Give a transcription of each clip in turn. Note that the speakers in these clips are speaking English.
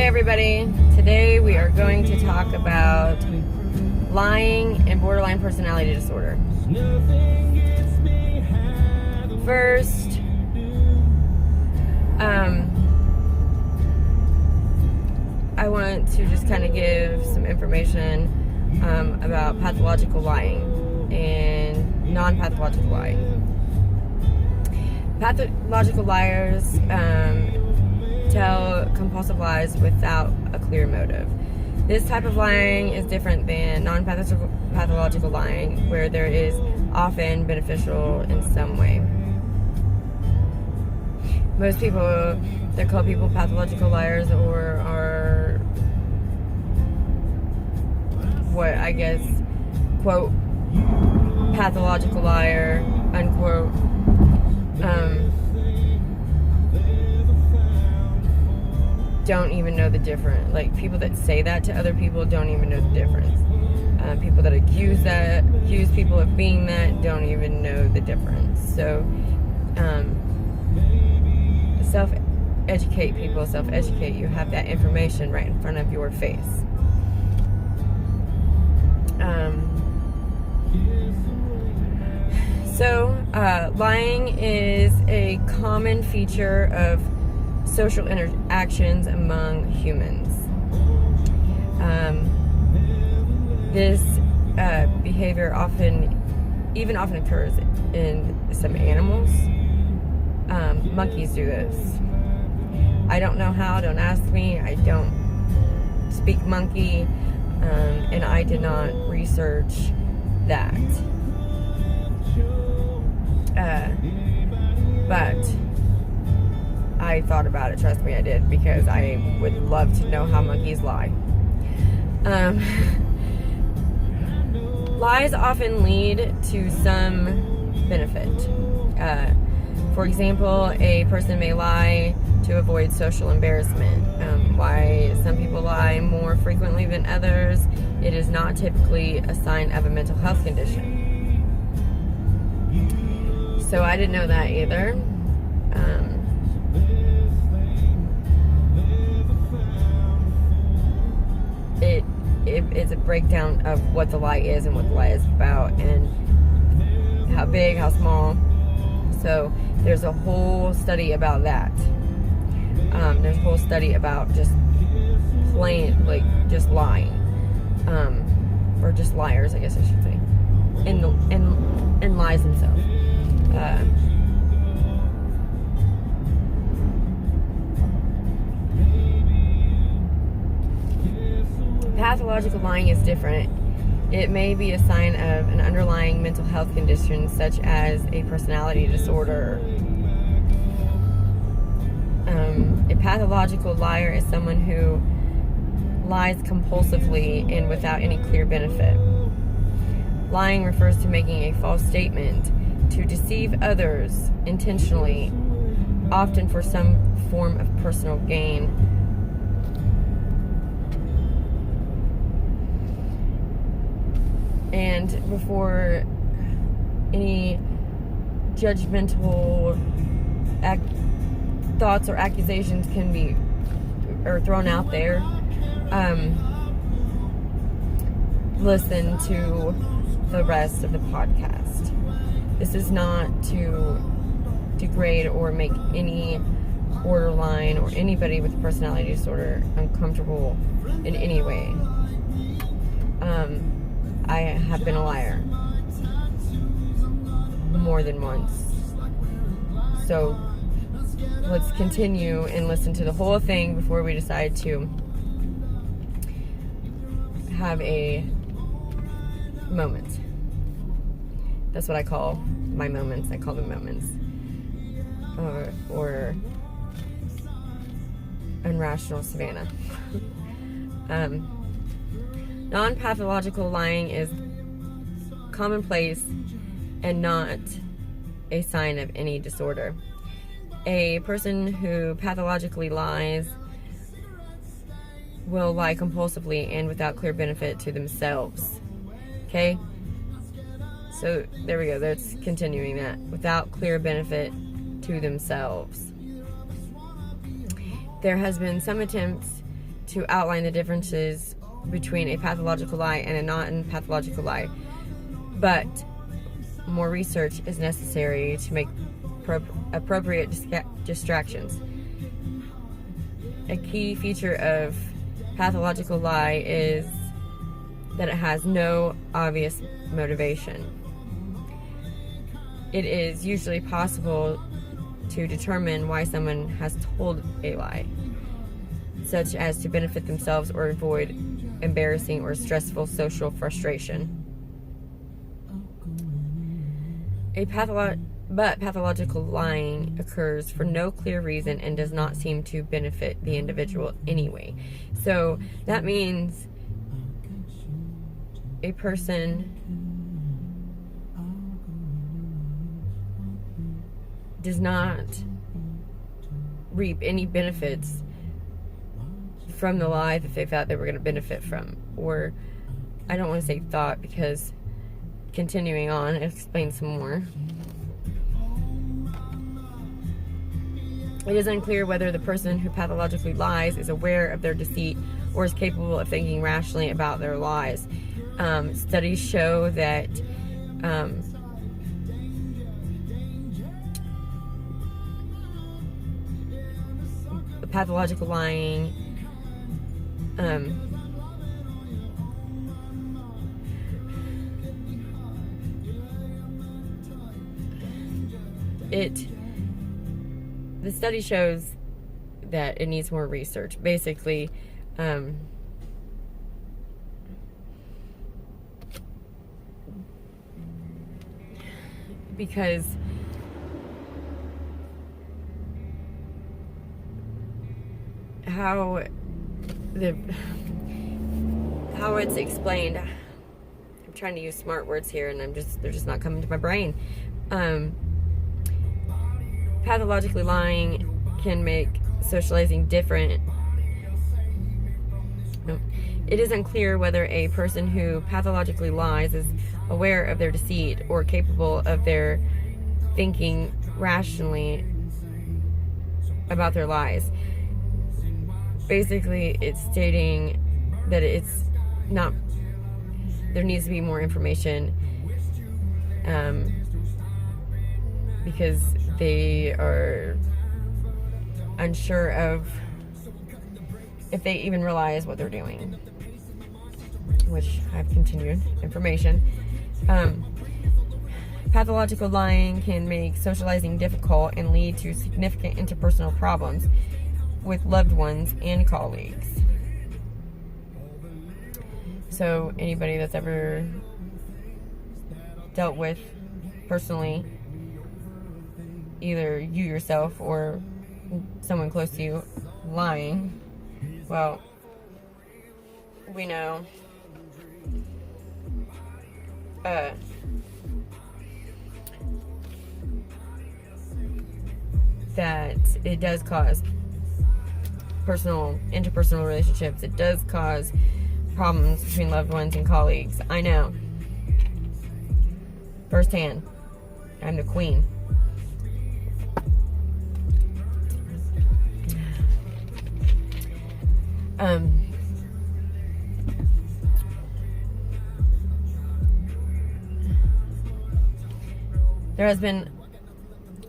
Hey everybody, today we are going to talk about lying and borderline personality disorder. First, I want to just kind of give some information about pathological lying and non-pathological lying. Pathological liars tell compulsive lies without a clear motive. This type of lying is different than non-pathological lying, where there is often beneficial in some way. Most people that call people pathological liars or are what I guess, quote, pathological liar, unquote, don't even know the difference. Like, people that say that to other people don't even know the difference. People that accuse people of being that don't even know the difference. So, self-educate people, self-educate. You have that information right in front of your face. Lying is a common feature of social interactions among humans. This behavior often occurs in some animals. Monkeys do this. I don't know how, don't ask me. I don't speak monkey, and I did not research that. But I thought about it, trust me I did, because I would love to know how monkeys lie. Lies often lead to some benefit. For example, a person may lie to avoid social embarrassment. Why some people lie more frequently than others, it is not typically a sign of a mental health condition. So I didn't know that either. It's a breakdown of what the lie is and what the lie is about, and how big, how small. So there's a whole study about that. There's a whole study about just plain, like, just lying, or just liars, I guess I should say, and lies themselves. Pathological lying is different. It may be a sign of an underlying mental health condition, such as a personality disorder. A pathological liar is someone who lies compulsively and without any clear benefit. Lying refers to making a false statement to deceive others intentionally, often for some form of personal gain. And before any judgmental thoughts or accusations can be thrown out there, listen to the rest of the podcast. This is not to degrade or make any borderline or anybody with a personality disorder uncomfortable in any way. I have been a liar more than once. So let's continue and listen to the whole thing before we decide to have a moment. That's what I call my moments. I call them moments. Or unrational Savannah. Non-pathological lying is commonplace and not a sign of any disorder. A person who pathologically lies will lie compulsively and without clear benefit to themselves. Okay? So there we go. That's continuing that. Without clear benefit to themselves. There has been some attempts to outline the differences between a pathological lie and a non-pathological lie, but more research is necessary to make appropriate distractions. A key feature of pathological lie is that it has no obvious motivation. It is usually possible to determine why someone has told a lie, such as to benefit themselves or avoid embarrassing or stressful social frustration. But pathological lying occurs for no clear reason and does not seem to benefit the individual anyway. So that means a person does not reap any benefits from the lie that they thought they were going to benefit from. Or, I don't want to say thought, because continuing on, I'll explain some more. It is unclear whether the person who pathologically lies is aware of their deceit or is capable of thinking rationally about their lies. Studies show that pathological lying the study shows that it needs more research. Basically, because how it's explained, I'm trying to use smart words here and they're just not coming to my brain. Pathologically lying can make socializing different. It is unclear whether a person who pathologically lies is aware of their deceit or capable of their thinking rationally about their lies. Basically, it's stating that it's not, there needs to be more information, because they are unsure of if they even realize what they're doing, which I've continued information. Pathological lying can make socializing difficult and lead to significant interpersonal problems with loved ones and colleagues. So anybody that's ever dealt with personally, either you yourself or someone close to you lying, well, we know that it does cause interpersonal relationships. It does cause problems between loved ones and colleagues. I know firsthand. I'm the queen. There has been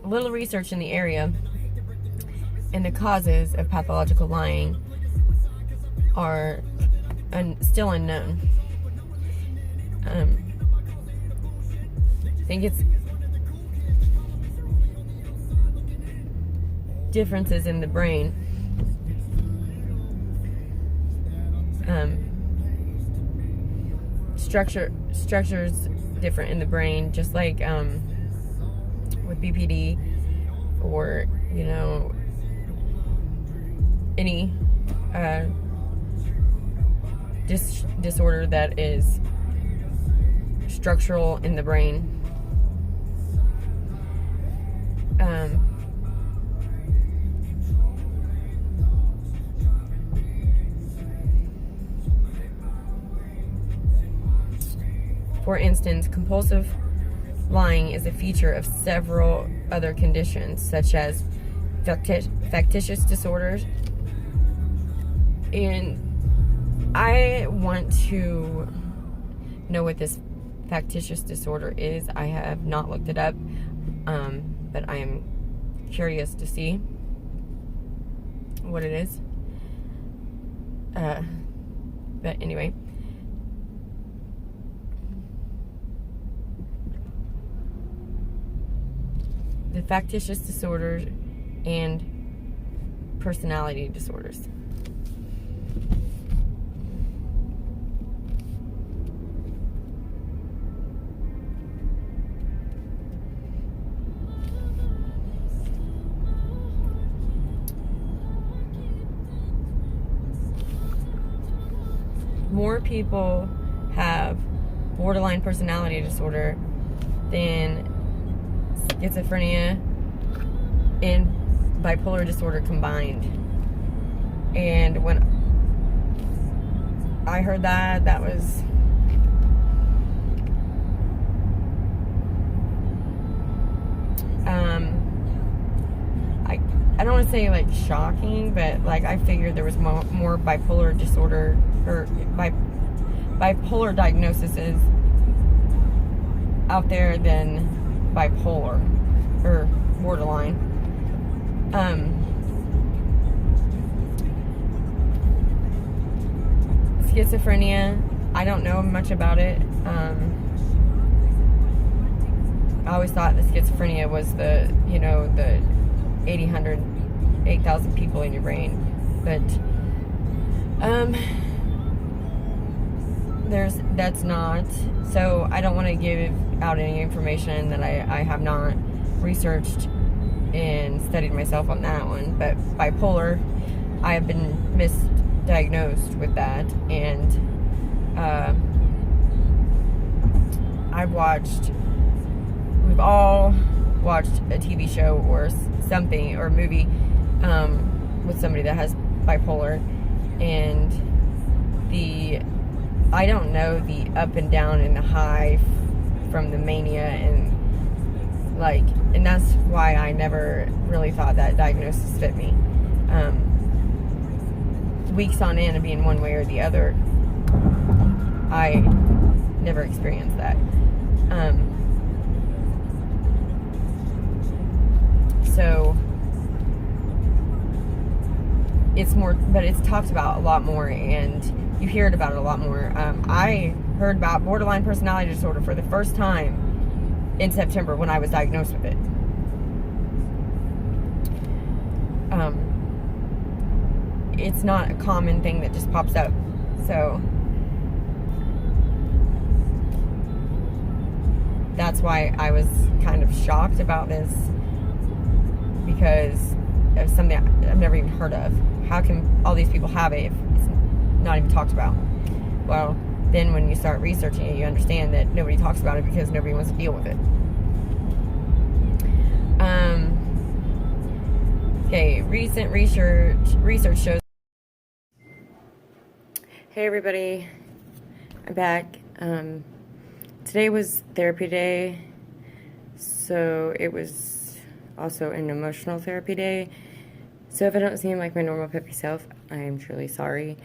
little research in the area, and the causes of pathological lying are still unknown. I think it's differences in the brain. Structures different in the brain, just like with BPD or any disorder that is structural in the brain. For instance, compulsive lying is a feature of several other conditions, such as factitious disorders, And I want to know what this factitious disorder is. I have not looked it up, but I am curious to see what it is. But anyway, the factitious disorders and personality disorders. More people have borderline personality disorder than schizophrenia and bipolar disorder combined. And when I heard that, that was I don't want to say like shocking, but like I figured there was more bipolar disorder or bipolar diagnoses out there than bipolar or borderline. Schizophrenia, I don't know much about it. I always thought that schizophrenia was the 8,000 people in your brain, but that's not. So I don't want to give out any information that I have not researched and studied myself on that one. But bipolar, I have been misdiagnosed with that, and we've all watched a TV show or something or a movie with somebody that has bipolar, and I don't know the up and down and the high from the mania, and that's why I never really thought that diagnosis fit me. Weeks on end of being one way or the other, I never experienced that. So it's more, but it's talked about a lot more, and you hear it about it a lot more. I heard about borderline personality disorder for the first time in September when I was diagnosed with it. It's not a common thing that just pops up. So that's why I was kind of shocked about this, because of something I've never even heard of. How can all these people have it if it's not even talked about? Well, then when you start researching it, you understand that nobody talks about it because nobody wants to deal with it. Okay, recent research shows. Hey everybody, I'm back. Today was therapy day, so it was also an emotional therapy day. So if I don't seem like my normal peppy self, I am truly sorry.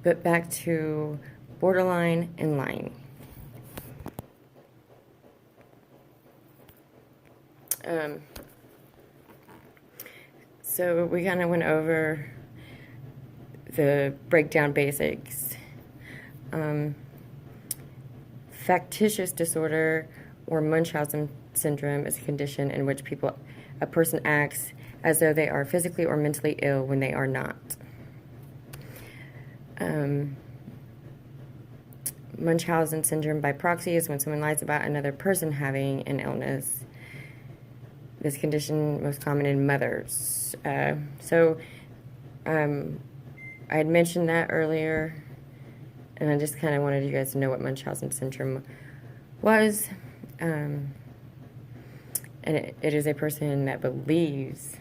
But back to borderline and lying. So we kind of went over the breakdown basics. Factitious disorder or Munchausen syndrome is a condition in which a person acts as though they are physically or mentally ill when they are not. Munchausen syndrome by proxy is when someone lies about another person having an illness. This condition most common in mothers. I had mentioned that earlier, and I just kind of wanted you guys to know what Munchausen syndrome was. And it is a person that believes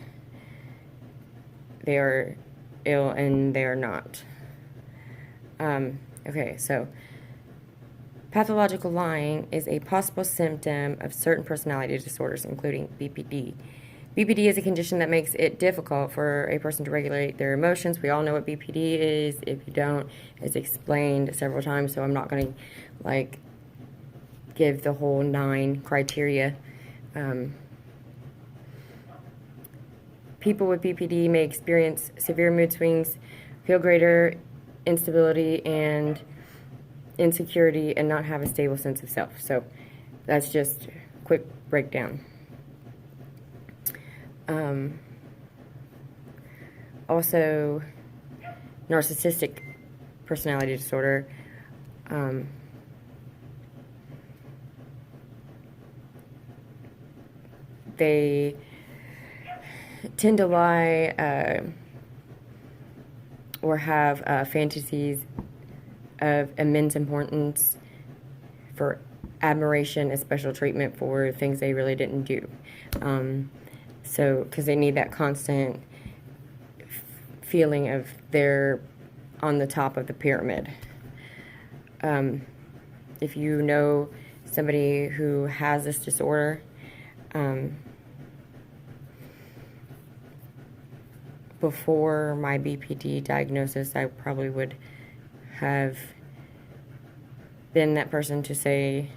they are ill and they are not. Okay, so pathological lying is a possible symptom of certain personality disorders, including BPD. BPD is a condition that makes it difficult for a person to regulate their emotions. We all know what BPD is. If you don't, it's explained several times, so I'm not going to like give the whole 9 criteria. People with BPD may experience severe mood swings, feel greater instability and insecurity, and not have a stable sense of self. So that's just a quick breakdown. Also, narcissistic personality disorder. They tend to lie or have fantasies of immense importance, for admiration and special treatment for things they really didn't do. So, because they need that constant feeling of they're on the top of the pyramid. If you know somebody who has this disorder, before my BPD diagnosis, I probably would have been that person to say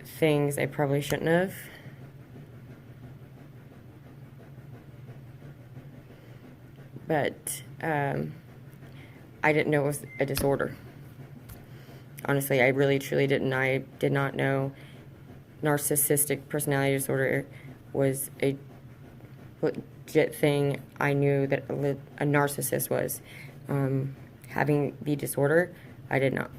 things I probably shouldn't have. But I didn't know it was a disorder. Honestly, I really truly didn't. I did not know narcissistic personality disorder was a legit thing. I knew that a narcissist was. Having the disorder, I did not.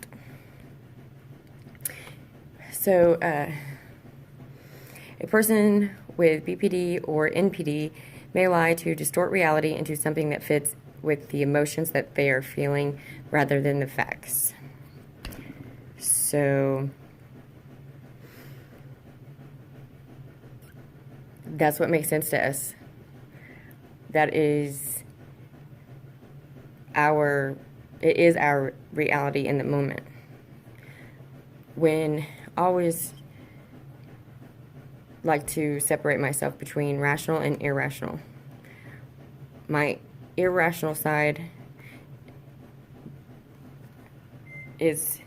So, a person with BPD or NPD may lie to distort reality into something that fits with the emotions that they are feeling rather than the facts. So, that's what makes sense to us. That is it is our reality in the moment. When I always like to separate myself between rational and irrational. My irrational side is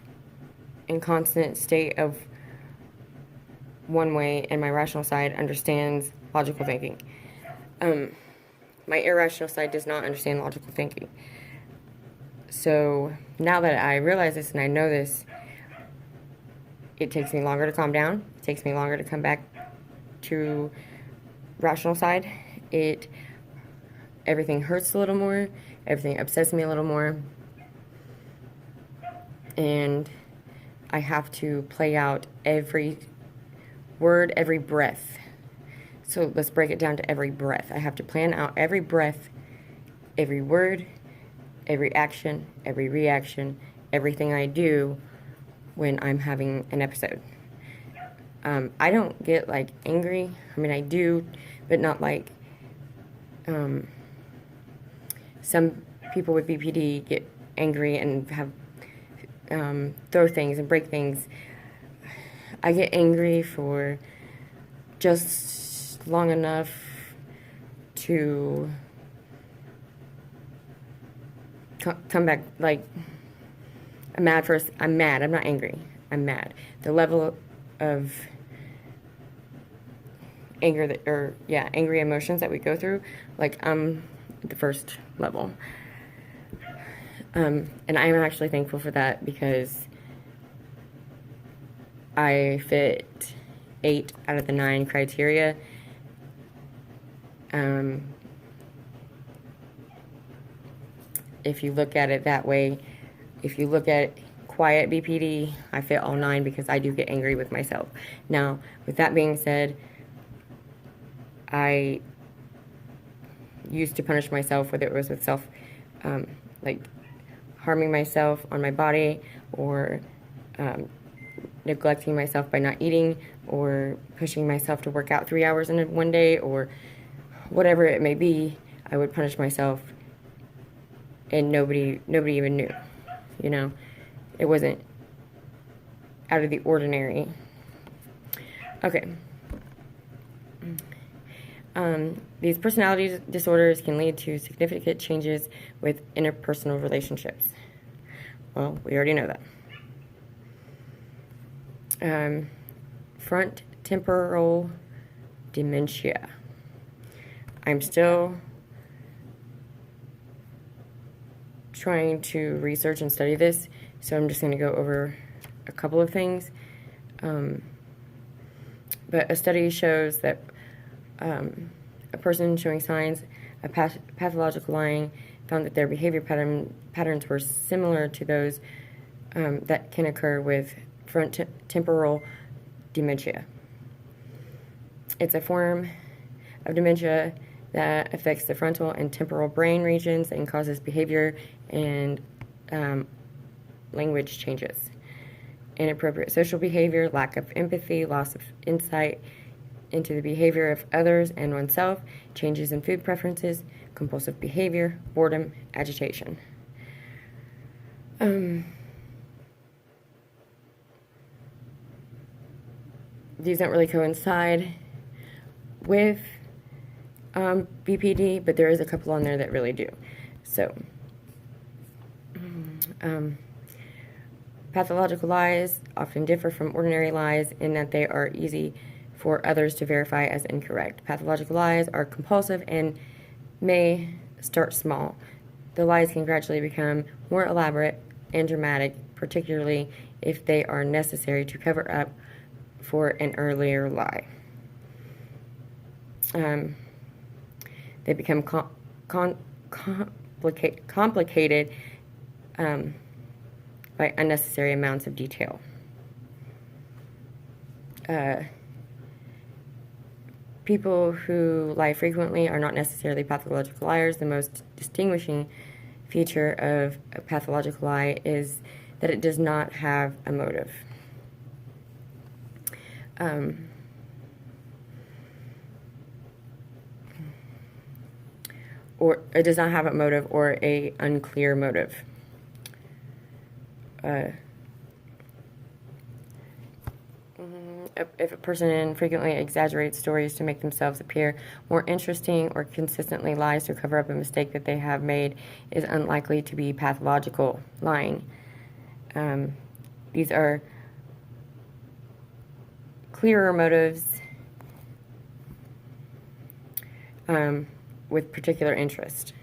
in constant state of one way, and my rational side understands logical thinking. My irrational side does not understand logical thinking. So now that I realize this and I know this, it takes me longer to calm down. It takes me longer to come back to rational side. Everything hurts a little more. Everything upsets me a little more. And I have to play out every word, every breath. So let's break it down to every breath. I have to plan out every breath, every word, every action, every reaction, everything I do when I'm having an episode. I don't get like angry. I mean, I do, but not like some people with BPD get angry and have throw things and break things. I get angry for just long enough to come back. Like, I'm mad first. I'm mad. I'm not angry. I'm mad. The level of angry emotions that we go through, like, I'm the first level. And I am actually thankful for that, because I fit 8 out of the 9 criteria. If you look at it that way, if you look at quiet BPD, I fit all 9 because I do get angry with myself. Now, with that being said, I used to punish myself, whether it was with like harming myself on my body, or neglecting myself by not eating, or pushing myself to work out 3 hours in one day, or whatever it may be. I would punish myself, and nobody even knew. You know, it wasn't out of the ordinary. Okay. These personality disorders can lead to significant changes with interpersonal relationships. Well, we already know that. Front temporal dementia. I'm still trying to research and study this, so I'm just going to go over a couple of things. But a study shows that a person showing signs of pathological lying found that their behavior patterns were similar to those that can occur with front temporal dementia. It's a form of dementia that affects the frontal and temporal brain regions and causes behavior and language changes. Inappropriate social behavior, lack of empathy, loss of insight into the behavior of others and oneself, changes in food preferences, compulsive behavior, boredom, agitation. These don't really coincide with BPD, but there is a couple on there that really do. So, pathological lies often differ from ordinary lies in that they are easy for others to verify as incorrect. Pathological lies are compulsive and may start small. The lies can gradually become more elaborate and dramatic, particularly if they are necessary to cover up for an earlier lie. They become complicated by unnecessary amounts of detail. People who lie frequently are not necessarily pathological liars. The most distinguishing feature of a pathological lie is that it does not have a motive. Or it does not have a motive or a unclear motive. If a person frequently exaggerates stories to make themselves appear more interesting or consistently lies to cover up a mistake that they have made, is unlikely to be pathological lying. These are clearer motives with particular interest.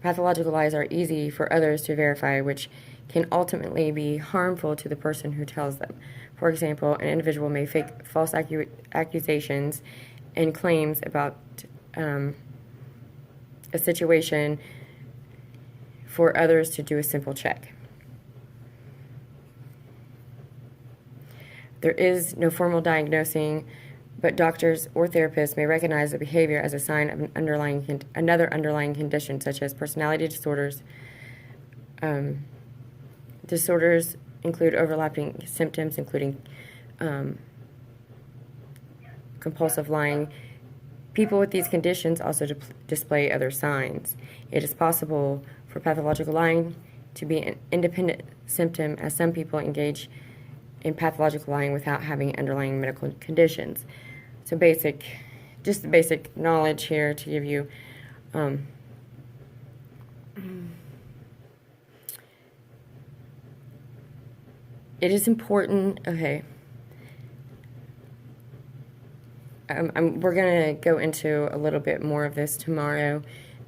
Pathological lies are easy for others to verify, which can ultimately be harmful to the person who tells them. For example, an individual may fake false accusations and claims about a situation for others to do a simple check. There is no formal diagnosing, but doctors or therapists may recognize the behavior as a sign of another underlying condition, such as personality disorders. Disorders include overlapping symptoms, including compulsive lying. People with these conditions also display other signs. It is possible for pathological lying to be an independent symptom, as some people engage in pathological lying without having underlying medical conditions. So just the basic knowledge here to give you. It is important, okay. We're going to go into a little bit more of this tomorrow,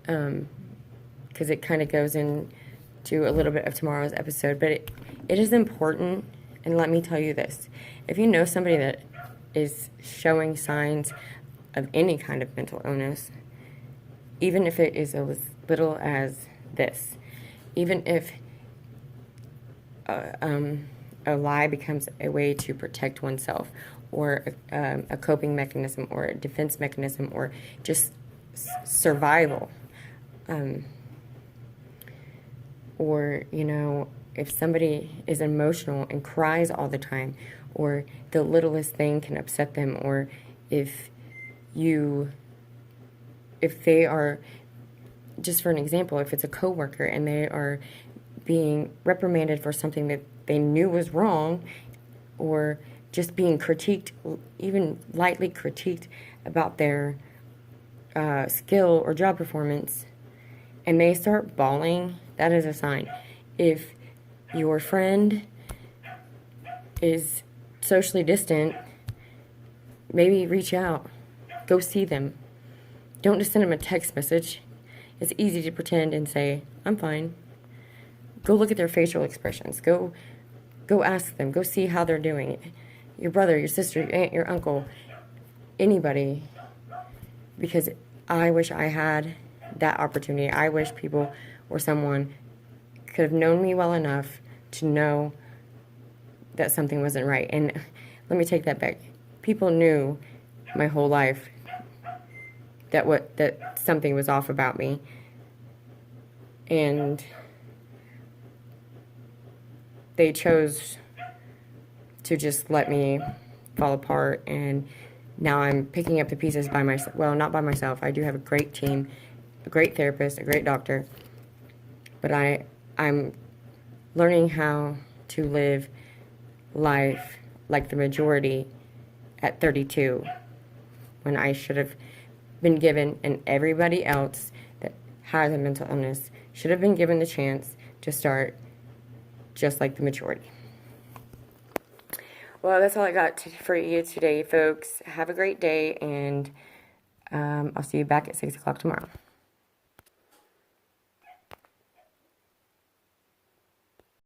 because it kind of goes into a little bit of tomorrow's episode. But it is important, and let me tell you this. If you know somebody that is showing signs of any kind of mental illness, even if it is as little as this, even if a lie becomes a way to protect oneself, or a coping mechanism, or a defense mechanism, or just survival, or, if somebody is emotional and cries all the time, or the littlest thing can upset them, or if they are, just for an example, if it's a coworker and they are being reprimanded for something that they knew was wrong, or just being critiqued, even lightly critiqued about their skill or job performance, and they start bawling, that is a sign. If your friend is socially distant, maybe reach out. Go see them. Don't just send them a text message. It's easy to pretend and say, I'm fine. Go look at their facial expressions. Go ask them. Go see how they're doing. Your brother, your sister, your aunt, your uncle, anybody. Because I wish I had that opportunity. I wish people or someone could have known me well enough to know that something wasn't right. And let me take that back. People knew my whole life that something was off about me. And they chose to just let me fall apart, and now I'm picking up the pieces by myself. Well, not by myself. I do have a great team, a great therapist, a great doctor, but I'm learning how to live life like the majority at 32, when I should have been given, and everybody else that has a mental illness should have been given the chance to start just like the majority. Well, that's all I got for you today, folks. Have a great day, and I'll see you back at 6 o'clock tomorrow.